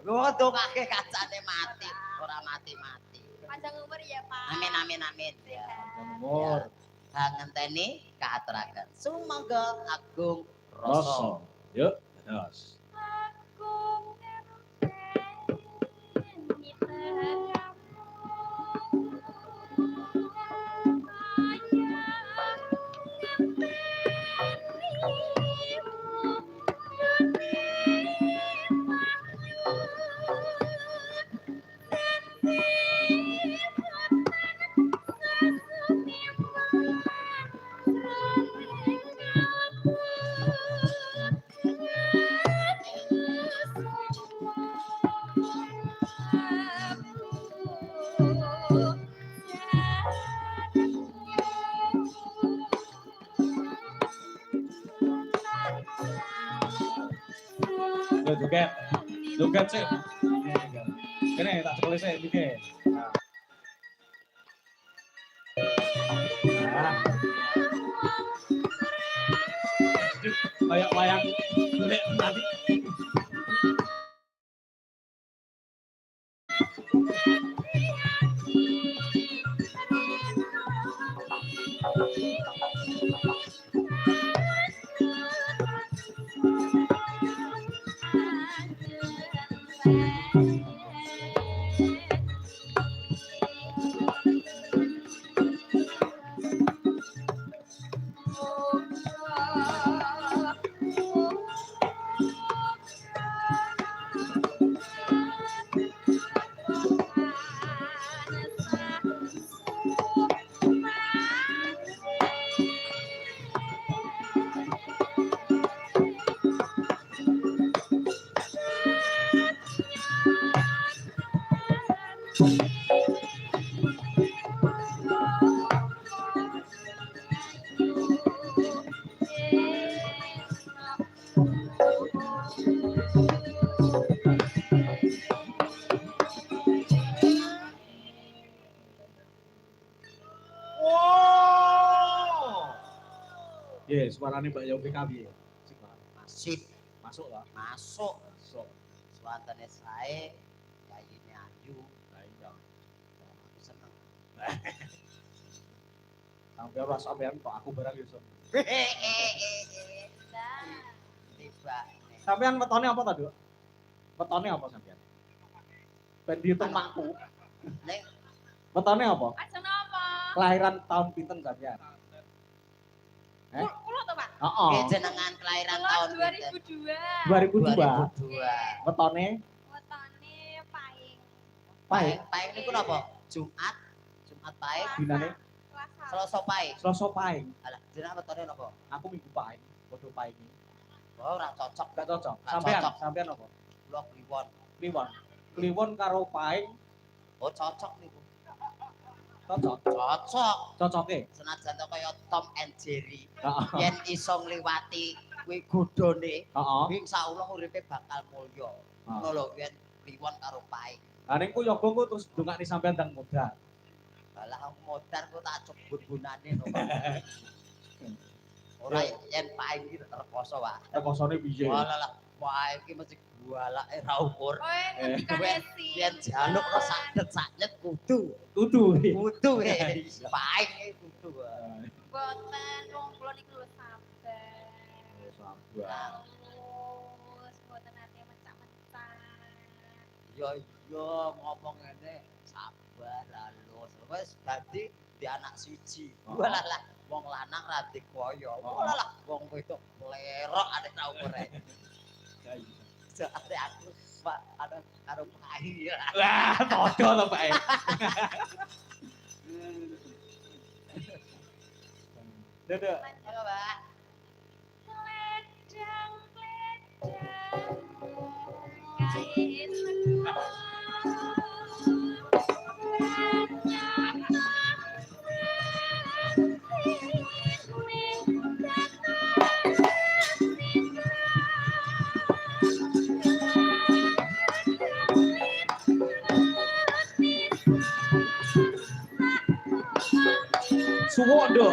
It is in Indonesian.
Ndongake kancane mati, ora mati-mati. Panjang umur ya, Pak. Amin amin amin. Ya. Umur. Ngenteni kaaturaken. Sumangga Agung Rasa. Rasa. Yuk, terus. Agung ngenteni Yo joget. Joget sih. Kene tak sekali sih iki. Nah. Kayak wayang golek tadi. Suarane Mbak Yopi kapi. Masih Masuk lah. masuk. Masuk. Suantane sae, yayine ayu. Lah iya. Aku seneng. Sampai ora sampean kok aku barang iso. Tiba. Sampean wetone apa ta, Duk? Wetone apa sampean? Ben diitung makku. Nek Wetone apa? Ajeng napa? Kelahiran tahun pinten sampean? Kulo to, Pak. Heeh. nggih jenengan kelahiran tahun pinten? 2002. 2002. Wetone Wetone paing. paing. Paing niku napa? Jumat. Jumat paing. Dinane Selasa. Selasa paing. Selasa paing. Alah, jenengan wetone napa? Aku minggu paing. Padha paing. Oh, ora cocok. Gak cocok. Gak Sampean, cocok. sampean apa? Kula kliwon. Kliwon. Kliwon karo paing Oh, cocok niku. cocok. Cocok. Cocoke. Senajan to kaya Tom and Jerry. Heeh. Yen iso ngliwati kuwi godhone, Heeh. insyaallah uripe bakal mulya. Ngono lho, yen kliwon karo paing. Lah ning ku yoga ku terus ndongakne sampean ndang modal. Lah modar ku tak cebut gunane to. Ora yen paing iki rekoso, Pak. Rekosone piye? Walah, paing iki mesti gualake ra ukur. Oh, ngendikane sih. Yen jaluk kok sadet-sadet kudu. Kudu. Kudu paing iki kudu. Boten wong kula niku lho sabar. Sabar. Halus, boten ate mencak-mencak. Ya iya ngomong ngene sabar halus. Wis dadi di anak siji. Walah lah wong lanang ra dikoyo. Walah lah wong wedok lerok ade ta ukure. Ya iya. Jare aku Pak ada karo paing ya. Lah, padha to, Pak. Dadah. Halo, Pak. Kledang, kait segala. Suwondo.